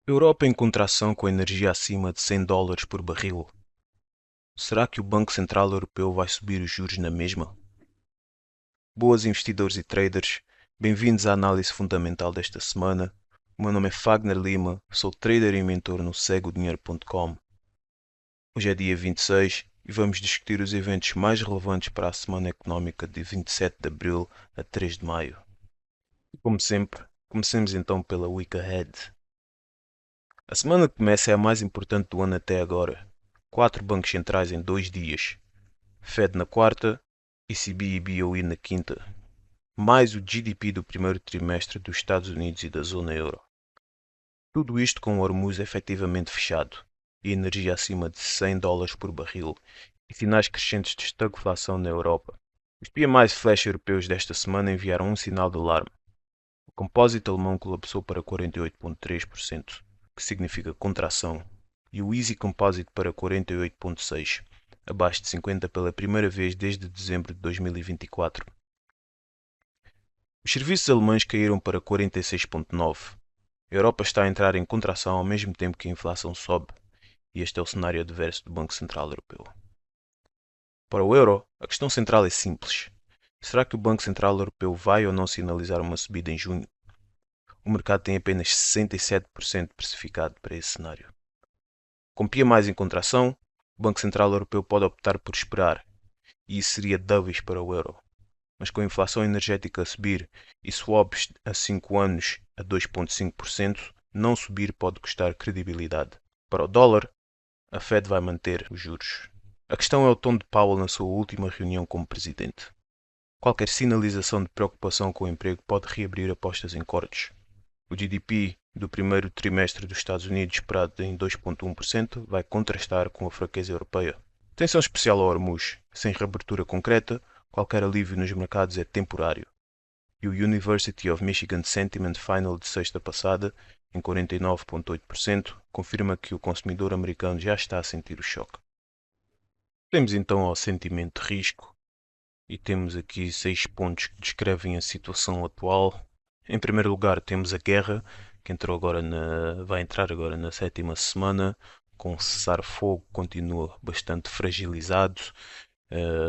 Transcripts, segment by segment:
Europa em contração com energia acima de US$ 100 por barril. Será que o Banco Central Europeu vai subir os juros na mesma? Boas investidores e traders, bem-vindos à análise fundamental desta semana. O meu nome é Fagner Lima, sou trader e mentor no cegodinheiro.com. Hoje é dia 26 e vamos discutir os eventos mais relevantes para a semana económica de 27 de abril a 3 de maio. Como sempre, comecemos então pela Week Ahead. A semana que começa é a mais importante do ano até agora. 4 bancos centrais em 2 dias. Fed na quarta, ECB e BOE na quinta. Mais o GDP do primeiro trimestre dos Estados Unidos e da zona euro. Tudo isto com o Hormuz efetivamente fechado e energia acima de US$ 100 por barril e sinais crescentes de estagflação na Europa. Os PMIs flash europeus desta semana enviaram um sinal de alarme. O compósito alemão colapsou para 48,3%, que significa contração, e o Easy Composite para 48,6%, abaixo de 50 pela primeira vez desde dezembro de 2024. Os serviços alemães caíram para 46,9%. A Europa está a entrar em contração ao mesmo tempo que a inflação sobe, e este é o cenário adverso do Banco Central Europeu. Para o euro, a questão central é simples. Será que o Banco Central Europeu vai ou não sinalizar uma subida em junho? O mercado tem apenas 67% precificado para esse cenário. Com PMIs em contração, o Banco Central Europeu pode optar por esperar, e isso seria dovish para o euro. Mas com a inflação energética a subir e swaps a 5 anos a 2,5%, não subir pode custar credibilidade. Para o dólar, a Fed vai manter os juros. A questão é o tom de Powell na sua última reunião como presidente. Qualquer sinalização de preocupação com o emprego pode reabrir apostas em cortes. O GDP do primeiro trimestre dos Estados Unidos, esperado em 2,1%, vai contrastar com a fraqueza europeia. Atenção especial ao Hormuz. Sem reabertura concreta, qualquer alívio nos mercados é temporário. E o University of Michigan Sentiment Final de sexta passada, em 49,8%, confirma que o consumidor americano já está a sentir o choque. Temos então ao sentimento de risco e temos aqui 6 pontos que descrevem a situação atual. Em primeiro lugar, temos a guerra, que vai entrar agora na sétima semana, com o cessar-fogo continua bastante fragilizado.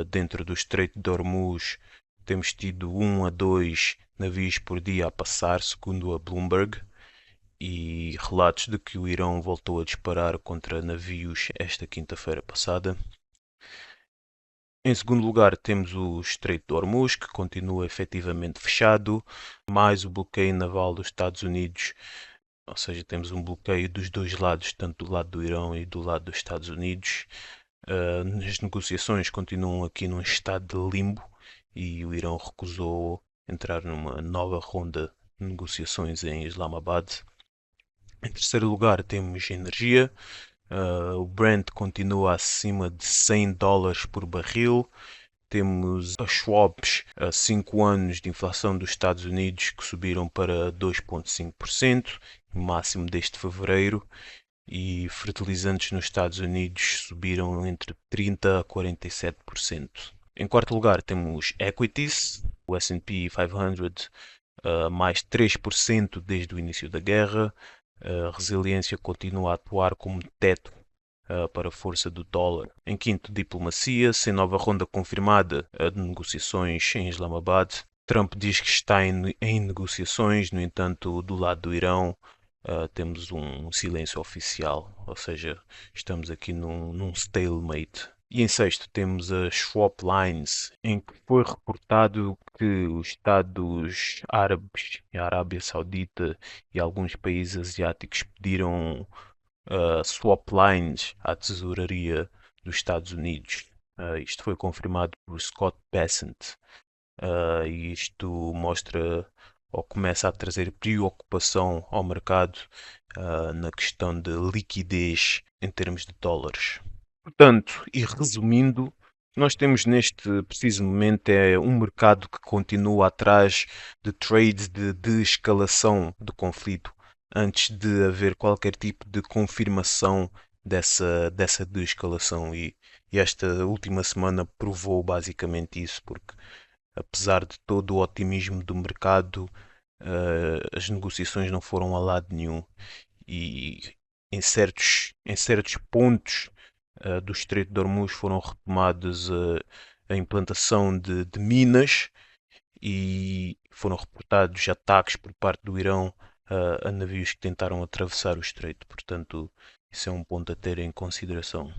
Dentro do Estreito de Hormuz, temos tido 1 a 2 navios por dia a passar, segundo a Bloomberg, e relatos de que o Irão voltou a disparar contra navios esta quinta-feira passada. Em segundo lugar, temos o Estreito de Hormuz, que continua efetivamente fechado, mais o bloqueio naval dos Estados Unidos, ou seja, temos um bloqueio dos dois lados, tanto do lado do Irão e do lado dos Estados Unidos. As negociações continuam aqui num estado de limbo e o Irão recusou entrar numa nova ronda de negociações em Islamabad. Em terceiro lugar, temos energia. O Brent continua acima de US$ 100 por barril. Temos as swaps a 5 anos de inflação dos Estados Unidos que subiram para 2,5%, máximo desde fevereiro, e fertilizantes nos Estados Unidos subiram entre 30% a 47%. Em quarto lugar temos equities, o S&P 500 mais 3% desde o início da guerra. A resiliência continua a atuar como teto para a força do dólar. Em quinto, diplomacia, sem nova ronda confirmada de negociações em Islamabad. Trump diz que está em negociações, no entanto, do lado do Irão, temos um silêncio oficial, ou seja, estamos aqui num stalemate. E em sexto temos as swap lines, em que foi reportado que os Estados Árabes, a Arábia Saudita e alguns países asiáticos pediram swap lines à tesouraria dos Estados Unidos. Isto foi confirmado por Scott Bessent. E isto mostra ou começa a trazer preocupação ao mercado na questão de liquidez em termos de dólares. Portanto, e resumindo, nós temos neste preciso momento um mercado que continua atrás de trades de escalação do conflito antes de haver qualquer tipo de confirmação dessa de-escalação e esta última semana provou basicamente isso, porque apesar de todo o otimismo do mercado, as negociações não foram a lado nenhum e em certos pontos do Estreito de Hormuz foram retomadas a implantação de minas e foram reportados ataques por parte do Irão a navios que tentaram atravessar o estreito. Portanto, isso é um ponto a ter em consideração.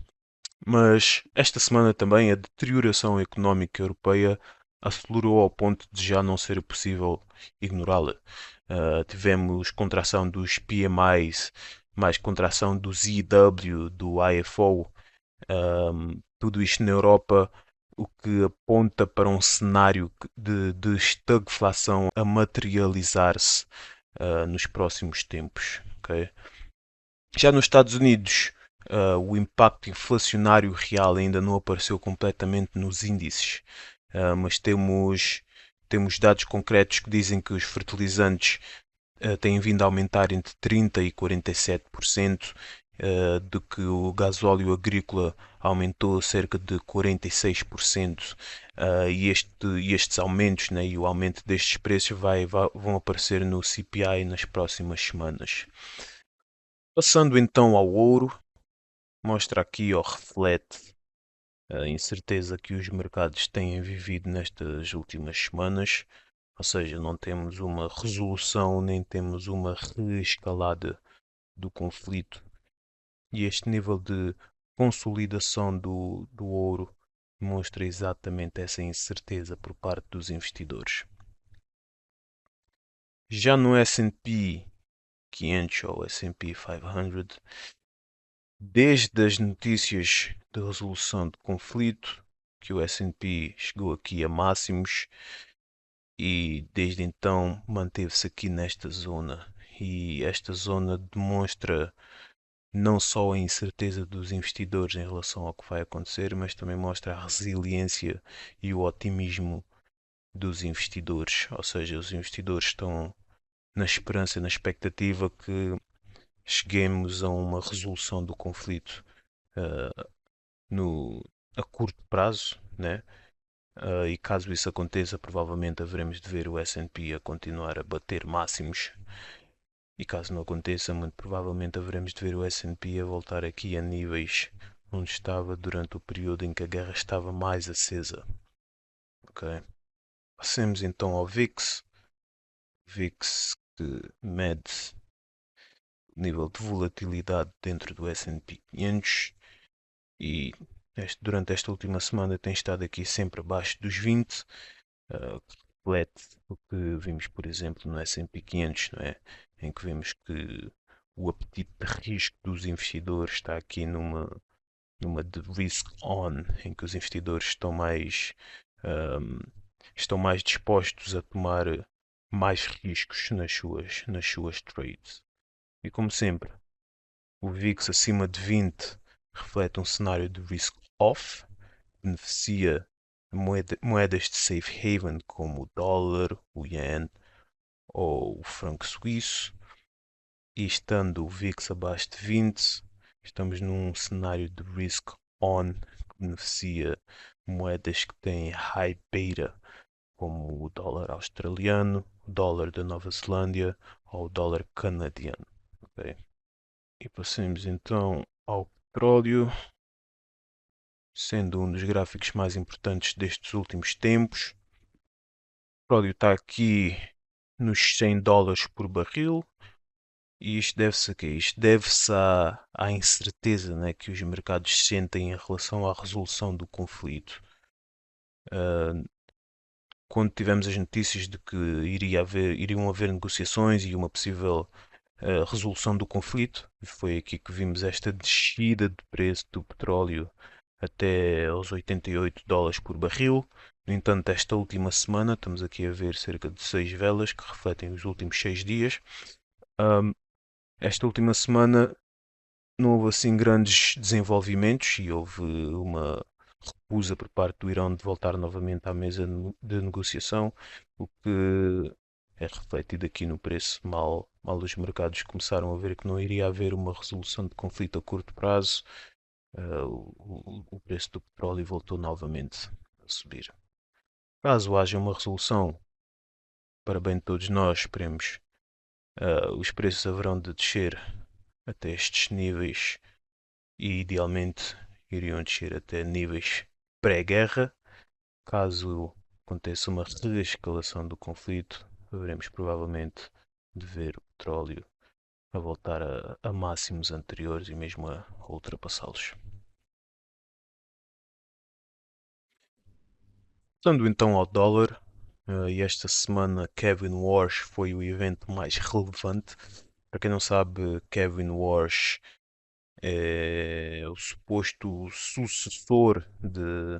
Mas esta semana também a deterioração económica europeia acelerou ao ponto de já não ser possível ignorá-la. Tivemos contração dos PMIs, mais contração do ZEW, do IFO, tudo isto na Europa, o que aponta para um cenário de estagflação a materializar-se nos próximos tempos. Ok? Já nos Estados Unidos, o impacto inflacionário real ainda não apareceu completamente nos índices, mas temos dados concretos que dizem que os fertilizantes têm vindo a aumentar entre 30% e 47%, de que o gasóleo agrícola aumentou cerca de 46%, e estes aumentos, né, e o aumento destes preços vão aparecer no CPI nas próximas semanas. Passando então ao ouro, mostra aqui ou reflete a incerteza que os mercados têm vivido nestas últimas semanas, ou seja, não temos uma resolução nem temos uma reescalada do conflito, e este nível de consolidação do ouro mostra exatamente essa incerteza por parte dos investidores. Já no S&P 500 ou S&P 500, desde as notícias de resolução de conflito, que o S&P chegou aqui a máximos e desde então manteve-se aqui nesta zona. E esta zona demonstra não só a incerteza dos investidores em relação ao que vai acontecer, mas também mostra a resiliência e o otimismo dos investidores. Ou seja, os investidores estão na esperança, na expectativa que cheguemos a uma resolução do conflito uh, no, a curto prazo, né? E caso isso aconteça, provavelmente haveremos de ver o S&P a continuar a bater máximos. E caso não aconteça, muito provavelmente haveremos de ver o S&P a voltar aqui a níveis onde estava durante o período em que a guerra estava mais acesa. Ok? Passemos então ao VIX. VIX que mede o nível de volatilidade dentro do S&P 500 e durante esta última semana tem estado aqui sempre abaixo dos 20, que reflete o que vimos, por exemplo, no S&P 500, não é? Em que vemos que o apetite de risco dos investidores está aqui numa de risk on, em que os investidores um, estão mais dispostos a tomar mais riscos nas suas trades. E como sempre, o VIX acima de 20 reflete um cenário de risk off, beneficia moedas de safe haven como o dólar, o yen ou o franco suíço, e estando o VIX abaixo de 20, estamos num cenário de risk on que beneficia moedas que têm high beta, como o dólar australiano, o dólar da Nova Zelândia ou o dólar canadiano. Okay? E passemos então ao petróleo, sendo um dos gráficos mais importantes destes últimos tempos. O petróleo está aqui nos 100 dólares por barril. E isto deve-se a quê? Isto deve-se à incerteza, né, que os mercados sentem em relação à resolução do conflito. Uh, Quando tivemos as notícias de que iriam haver negociações e uma possível resolução do conflito, foi aqui que vimos esta descida de preço do petróleo até aos 88 dólares por barril. No entanto, esta última semana, estamos aqui a ver cerca de 6 velas que refletem os últimos 6 dias. Esta última semana não houve assim grandes desenvolvimentos e houve uma recusa por parte do Irão de voltar novamente à mesa de negociação, o que é refletido aqui no preço. Mal os mercados começaram a ver que não iria haver uma resolução de conflito a curto prazo, o preço do petróleo voltou novamente a subir. Caso haja uma resolução, para bem de todos nós, esperemos, os preços haverão de descer até estes níveis e idealmente iriam descer até níveis pré-guerra. Caso aconteça uma reescalação do conflito, haveremos provavelmente de ver o petróleo a voltar a máximos anteriores e mesmo a ultrapassá-los. Passando então ao dólar, e esta semana Kevin Walsh foi o evento mais relevante. Para quem não sabe, Kevin Walsh é o suposto sucessor de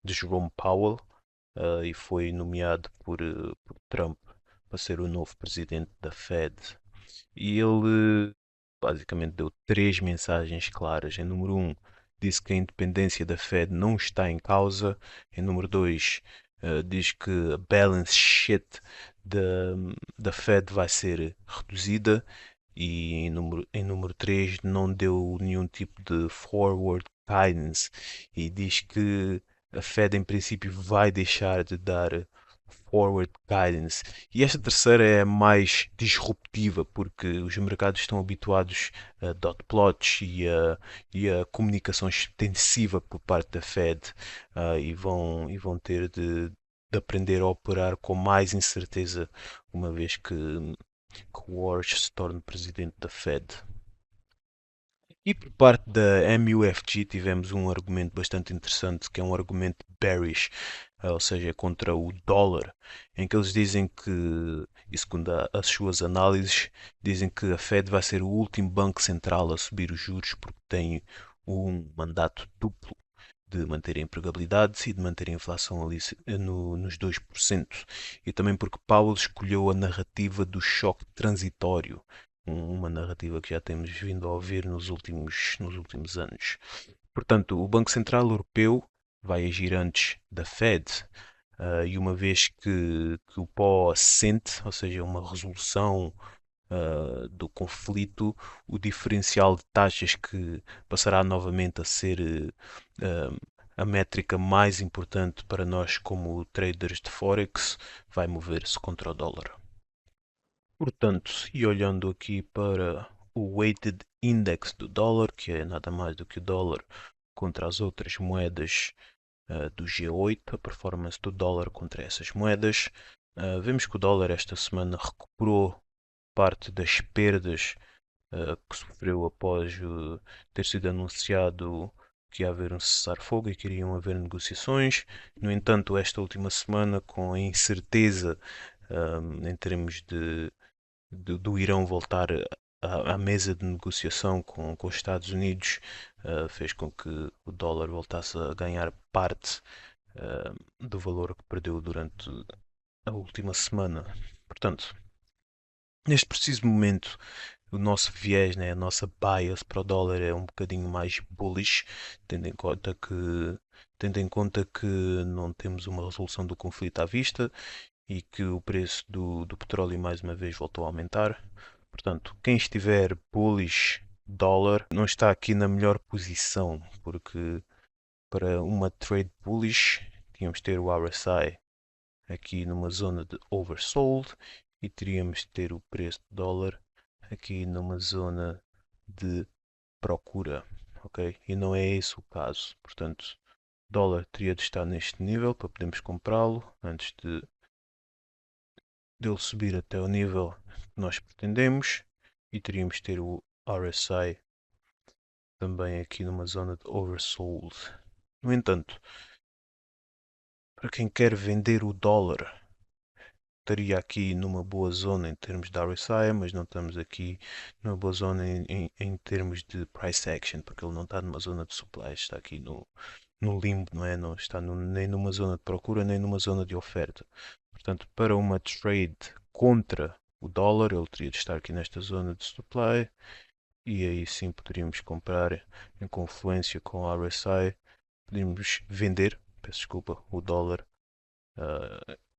Jerome Powell, e foi nomeado por Trump para ser o novo presidente da Fed. E ele basicamente deu três mensagens claras. Em número um, disse que a independência da Fed não está em causa. Em número dois, diz que a balance sheet da, da Fed vai ser reduzida. E em número 3 não deu nenhum tipo de forward guidance e diz que a Fed em princípio vai deixar de dar forward guidance. E esta terceira é a mais disruptiva, porque os mercados estão habituados a dot plots e a comunicação extensiva por parte da Fed, e vão ter de aprender a operar com mais incerteza, uma vez que o Walsh se torne presidente da Fed. E por parte da MUFG tivemos um argumento bastante interessante, que é um argumento bearish, ou seja, contra o dólar, em que eles dizem que, e segundo as suas análises, dizem que a Fed vai ser o último banco central a subir os juros porque tem um mandato duplo de manter a empregabilidade e de manter a inflação ali nos 2%. E também porque Powell escolheu a narrativa do choque transitório, uma narrativa que já temos vindo a ouvir nos últimos anos. Portanto, o Banco Central Europeu vai agir antes da Fed, e uma vez que o pó assente, ou seja, uma resolução do conflito, o diferencial de taxas que passará novamente a ser a métrica mais importante para nós como traders de Forex, vai mover-se contra o dólar. Portanto, e olhando aqui para o weighted index do dólar, que é nada mais do que o dólar contra as outras moedas do G8, a performance do dólar contra essas moedas, vemos que o dólar esta semana recuperou parte das perdas que sofreu após ter sido anunciado que ia haver um cessar-fogo e que iriam haver negociações. No entanto, esta última semana, com a incerteza em termos do Irão voltar à mesa de negociação com os Estados Unidos, fez com que o dólar voltasse a ganhar parte do valor que perdeu durante a última semana. Portanto, neste preciso momento, o nosso viés, né, a nossa bias para o dólar é um bocadinho mais bullish, tendo em conta que não temos uma resolução do conflito à vista e que o preço do petróleo mais uma vez voltou a aumentar. Portanto, quem estiver bullish dólar não está aqui na melhor posição, porque para uma trade bullish tínhamos de ter o RSI aqui numa zona de oversold e teríamos de ter o preço do dólar aqui numa zona de procura, ok? E não é esse o caso. Portanto, o dólar teria de estar neste nível para podermos comprá-lo antes dele subir até o nível que nós pretendemos e teríamos de ter o RSI também aqui numa zona de oversold. No entanto, para quem quer vender o dólar, estaria aqui numa boa zona em termos de RSI, mas não estamos aqui numa boa zona em termos de price action, porque ele não está numa zona de supply, está aqui no limbo, não é? Não está nem numa zona de procura, nem numa zona de oferta. Portanto, para uma trade contra o dólar, ele teria de estar aqui nesta zona de supply, e aí sim poderíamos comprar em confluência com o RSI, poderíamos vender, peço desculpa, o dólar,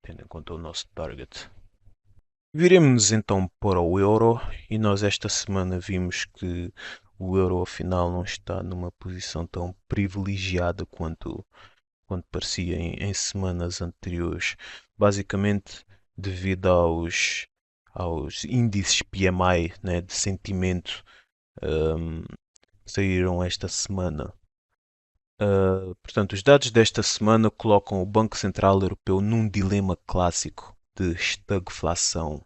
tendo em conta o nosso target. Viremos então para o euro e nós esta semana vimos que o euro afinal não está numa posição tão privilegiada quanto parecia em semanas anteriores, basicamente devido aos índices PMI, né, de sentimento um, saíram esta semana. Portanto, os dados desta semana colocam o Banco Central Europeu num dilema clássico de estagflação.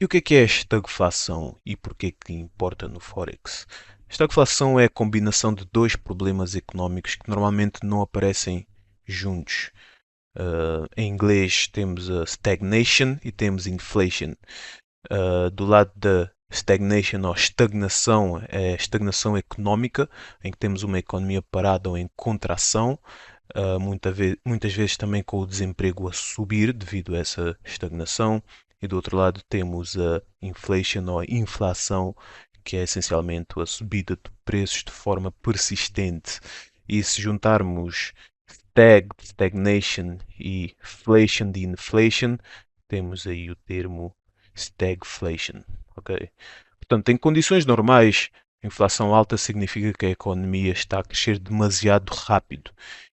E o que é estagflação e porquê que importa no Forex? Estagflação é a combinação de dois problemas económicos que normalmente não aparecem juntos. Em inglês temos a stagnation e temos inflation. Do lado da stagnation ou estagnação, é estagnação económica, em que temos uma economia parada ou em contração, muitas vezes também com o desemprego a subir devido a essa estagnação. E do outro lado temos a inflation ou a inflação, que é essencialmente a subida de preços de forma persistente. E se juntarmos stagnation e inflation de inflation, temos aí o termo stagflation. Ok? Portanto, em condições normais, inflação alta significa que a economia está a crescer demasiado rápido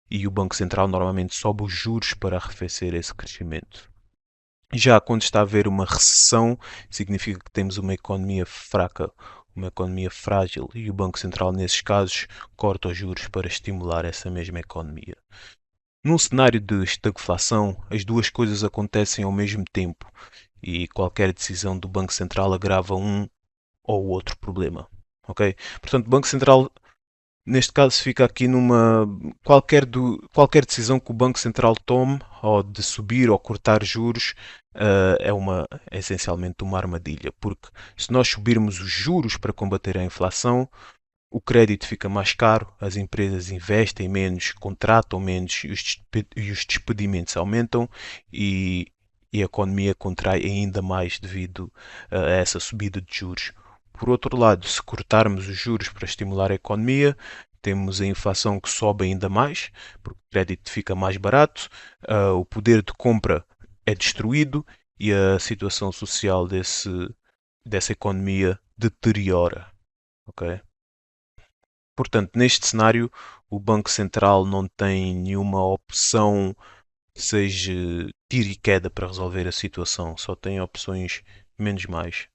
e o Banco Central normalmente sobe os juros para arrefecer esse crescimento. Já quando está a haver uma recessão, significa que temos uma economia fraca, uma economia frágil, e o Banco Central, nesses casos, corta os juros para estimular essa mesma economia. Num cenário de estagflação, as duas coisas acontecem ao mesmo tempo e qualquer decisão do Banco Central agrava um ou outro problema. Ok? Portanto, o Banco Central, neste caso, fica aqui numa. Qualquer decisão que o Banco Central tome, ou de subir ou cortar juros, é essencialmente uma armadilha. Porque se nós subirmos os juros para combater a inflação, o crédito fica mais caro, as empresas investem menos, contratam menos e os despedimentos aumentam e a economia contrai ainda mais devido a essa subida de juros. Por outro lado, se cortarmos os juros para estimular a economia, temos a inflação que sobe ainda mais, porque o crédito fica mais barato, o poder de compra é destruído e a situação social dessa economia deteriora. Ok? Portanto, neste cenário, o Banco Central não tem nenhuma opção que seja tiro e queda para resolver a situação, só tem opções menos mais.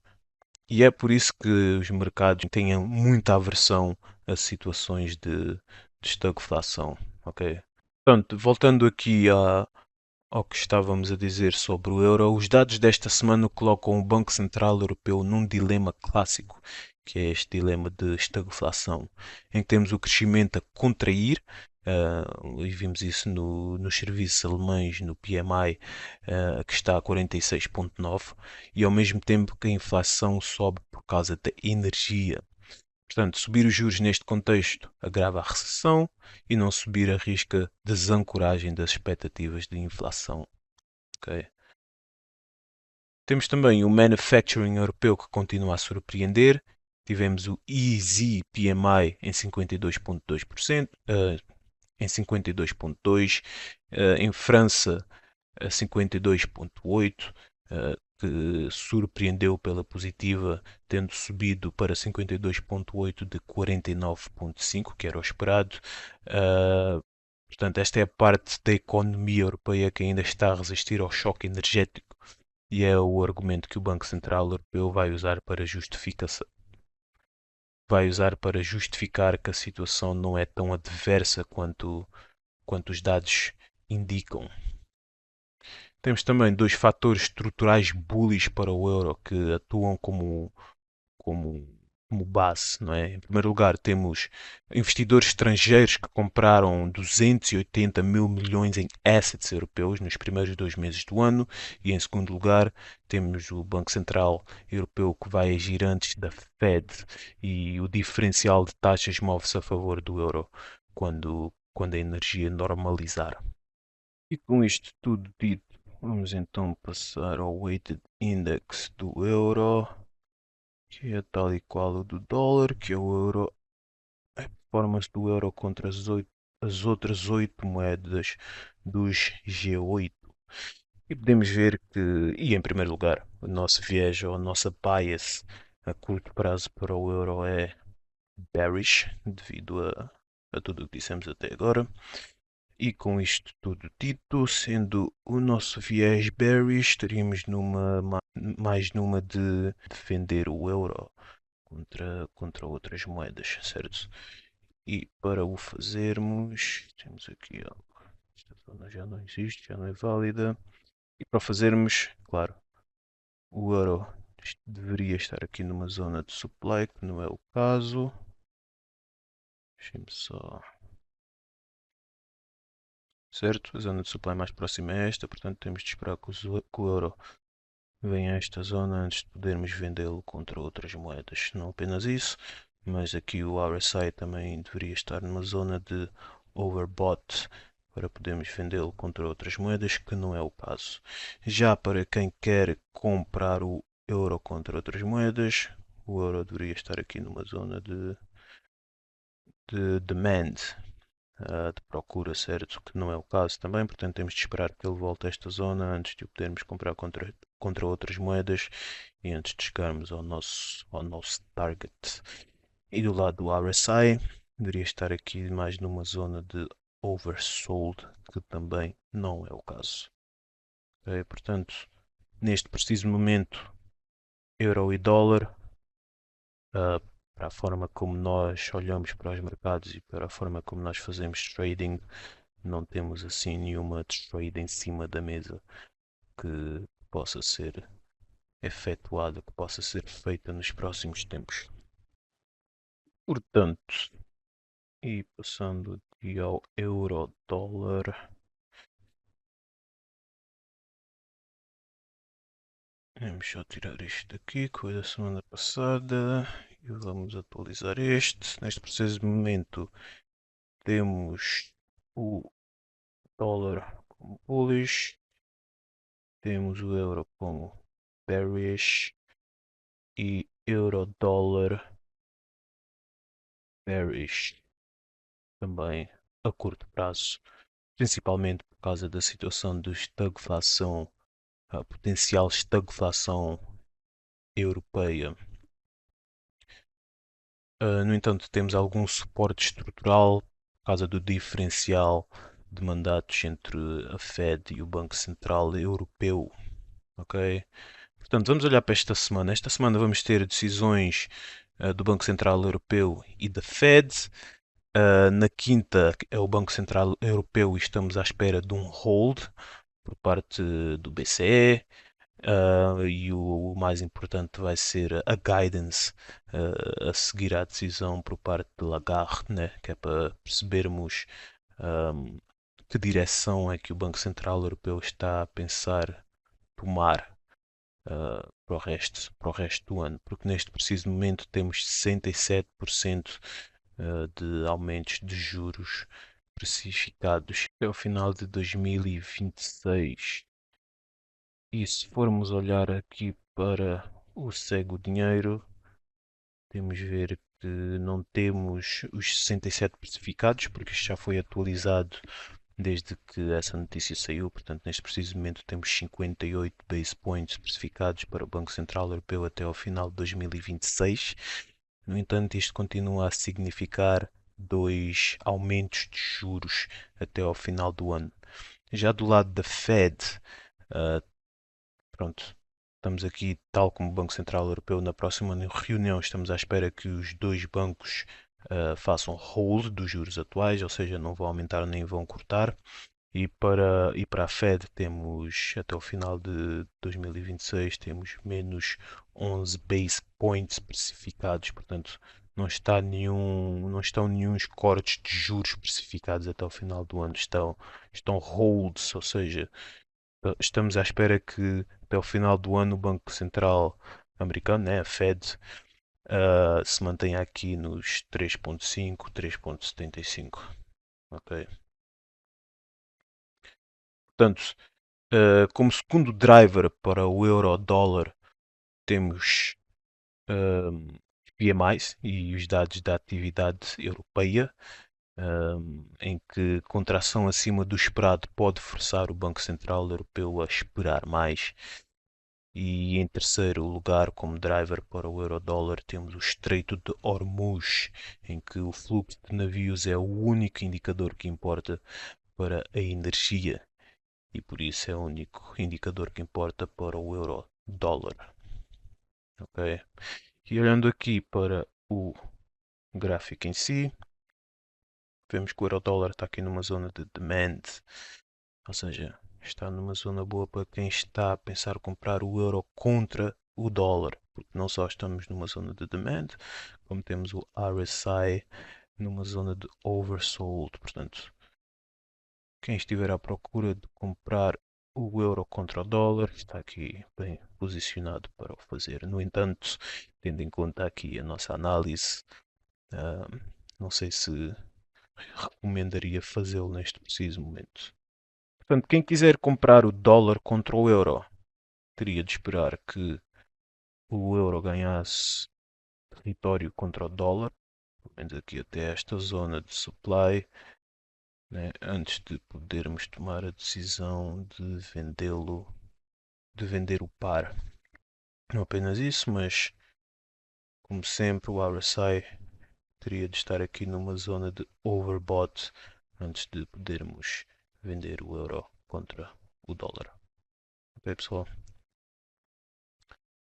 E é por isso que os mercados têm muita aversão a situações de estagflação. Ok? Portanto, voltando aqui ao que estávamos a dizer sobre o euro, os dados desta semana colocam o Banco Central Europeu num dilema clássico, que é este dilema de estagflação, em que temos o crescimento a contrair, e vimos isso nos serviços alemães, no PMI, que está a 46,9, e ao mesmo tempo que a inflação sobe por causa da energia. Portanto, subir os juros neste contexto agrava a recessão e não subir arrisca desancoragem das expectativas de inflação. Okay? Temos também o manufacturing europeu que continua a surpreender. Tivemos o Easy PMI em 52,2%, em 52,2%, em França a 52,8%, que surpreendeu pela positiva, tendo subido para 52,8 de 49,5, que era o esperado. Portanto, esta é a parte da economia europeia que ainda está a resistir ao choque energético e é o argumento que o Banco Central Europeu vai usar para justificar que a situação não é tão adversa quanto os dados indicam. Temos também dois fatores estruturais bullish para o euro que atuam como, como base, não é? Em primeiro lugar, temos investidores estrangeiros que compraram 280 mil milhões em assets europeus nos primeiros 2 meses do ano, e em segundo lugar, temos o Banco Central Europeu que vai agir antes da Fed e o diferencial de taxas move-se a favor do euro quando a energia normalizar. E com isto tudo dito, vamos então passar ao Weighted Index do euro, que é tal e qual o do dólar, que é o euro, a performance do euro contra as outras 8 moedas dos G8. E podemos ver que, e em primeiro lugar, o nosso viés ou a nossa bias a curto prazo para o euro é bearish, devido a tudo o que dissemos até agora. E com isto tudo dito, sendo o nosso viés bearish, estaríamos mais numa de defender o euro contra outras moedas, certo? E para o fazermos, temos aqui, ó, esta zona já não existe, já não é válida. E para fazermos, claro, o euro deveria estar aqui numa zona de supply, que não é o caso. Deixem-me só. Certo? A zona de supply mais próxima é esta, portanto temos de esperar que o euro venha a esta zona antes de podermos vendê-lo contra outras moedas. Não apenas isso, mas aqui o RSI também deveria estar numa zona de overbought para podermos vendê-lo contra outras moedas, que não é o caso. Já para quem quer comprar o euro contra outras moedas, o euro deveria estar aqui numa zona de demand, de procura, certo? Que não é o caso também, portanto temos de esperar que ele volte a esta zona antes de o podermos comprar contra outras moedas e antes de chegarmos ao nosso target. E do lado do RSI, deveria estar aqui mais numa zona de oversold, que também não é o caso. Ok? Portanto, neste preciso momento, euro e dólar, para a forma como nós olhamos para os mercados e para a forma como nós fazemos trading, não temos assim nenhuma trade em cima da mesa que possa ser efetuada, que possa ser feita nos próximos tempos. Portanto, e passando aqui ao euro-dólar, vamos só tirar isto daqui, que foi da semana passada, e vamos atualizar este. Neste preciso momento temos o dólar como bullish, temos o euro como bearish e euro-dólar bearish também a curto prazo, principalmente por causa da situação de estagflação, a potencial estagflação europeia. No entanto, temos algum suporte estrutural por causa do diferencial de mandatos entre a Fed e o Banco Central Europeu. Ok? Portanto, vamos olhar para esta semana. Esta semana vamos ter decisões do Banco Central Europeu e da Fed. Na quinta é o Banco Central Europeu e estamos à espera de um hold por parte do BCE. E o mais importante vai ser a guidance a seguir à decisão por parte de Lagarde, né? Que é para percebermos que direção é que o Banco Central Europeu está a pensar tomar para o resto do ano, porque neste preciso momento temos 67% de aumentos de juros precificados até o final de 2026. E se formos olhar aqui para o Segue o Dinheiro, temos ver que não temos os 67 precificados, porque isto já foi atualizado desde que essa notícia saiu. Portanto, neste preciso momento temos 58 base points precificados para o Banco Central Europeu até ao final de 2026. No entanto, isto continua a significar dois aumentos de juros até ao final do ano. Já do lado da Fed, pronto, estamos aqui, tal como o Banco Central Europeu, na próxima reunião estamos à espera que os dois bancos façam hold dos juros atuais, ou seja, não vão aumentar nem vão cortar. E para a Fed temos, até o final de 2026, temos menos 11 base points especificados, portanto não estão nenhum cortes de juros especificados até o final do ano, estão holds, ou seja, estamos à espera que até o final do ano o Banco Central americano, né, a Fed, se mantenha aqui nos 3.5, 3.75. Ok? Portanto, como segundo driver para o euro-dólar, temos PMIs e os dados da atividade europeia, em que contração acima do esperado pode forçar o Banco Central Europeu a esperar mais. E em terceiro lugar, como driver para o euro-dólar, temos o Estreito de Hormuz, em que o fluxo de navios é o único indicador que importa para a energia e por isso é o único indicador que importa para o euro-dólar. Ok? E olhando aqui para o gráfico em si, vemos que o euro-dólar está aqui numa zona de demand, ou seja, está numa zona boa para quem está a pensar comprar o euro contra o dólar, porque não só estamos numa zona de demand, como temos o RSI numa zona de oversold, portanto, quem estiver à procura de comprar o euro contra o dólar está aqui bem posicionado para o fazer. No entanto, tendo em conta aqui a nossa análise, ah, não sei se recomendaria fazê-lo neste preciso momento. Portanto, quem quiser comprar o dólar contra o euro, teria de esperar que o euro ganhasse território contra o dólar, pelo menos aqui até esta zona de supply, né, antes de podermos tomar a decisão de vendê-lo, de vender o par. Não apenas isso, mas como sempre o RSI teria de estar aqui numa zona de overbought antes de podermos vender o euro contra o dólar. Ok, pessoal?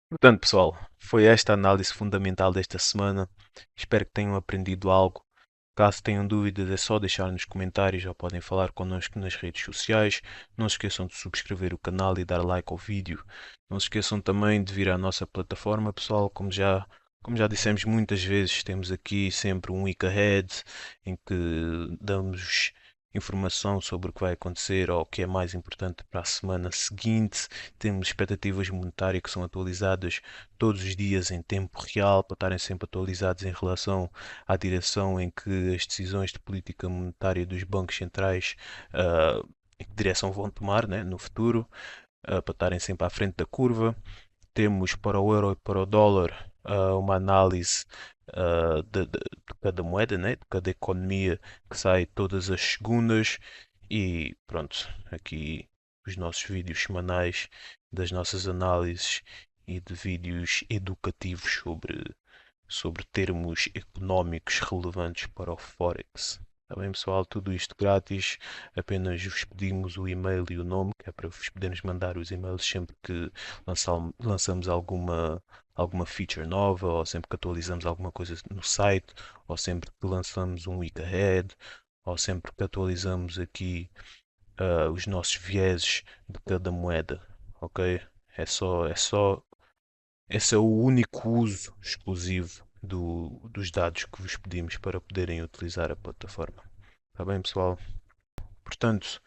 Portanto, pessoal, foi esta a análise fundamental desta semana. Espero que tenham aprendido algo. Caso tenham dúvidas, é só deixar nos comentários ou podem falar connosco nas redes sociais. Não se esqueçam de subscrever o canal e dar like ao vídeo. Não se esqueçam também de vir à nossa plataforma, pessoal. Como já dissemos muitas vezes, temos aqui sempre um week ahead em que damos informação sobre o que vai acontecer ou o que é mais importante para a semana seguinte. Temos expectativas monetárias que são atualizadas todos os dias em tempo real para estarem sempre atualizados em relação à direção em que as decisões de política monetária dos bancos centrais, em que direção vão tomar, né, no futuro, para estarem sempre à frente da curva. Temos para o euro e para o dólar uma análise de cada moeda, né, de cada economia que sai todas as segundas. E pronto, aqui os nossos vídeos semanais das nossas análises e de vídeos educativos sobre termos económicos relevantes para o Forex. Está bem, pessoal? Tudo isto grátis. Apenas vos pedimos o e-mail e o nome, que é para vos podermos mandar os e-mails sempre que lançamos alguma feature nova, ou sempre que atualizamos alguma coisa no site, ou sempre que lançamos um week ahead, ou sempre que atualizamos aqui os nossos vieses de cada moeda. Ok? É só esse é o único uso exclusivo dos dados que vos pedimos para poderem utilizar a plataforma. Está bem, pessoal? Portanto,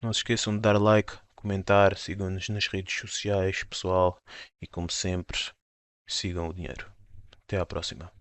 não se esqueçam de dar like, comentar, sigam-nos nas redes sociais, pessoal, e como sempre, sigam o dinheiro. Até à próxima.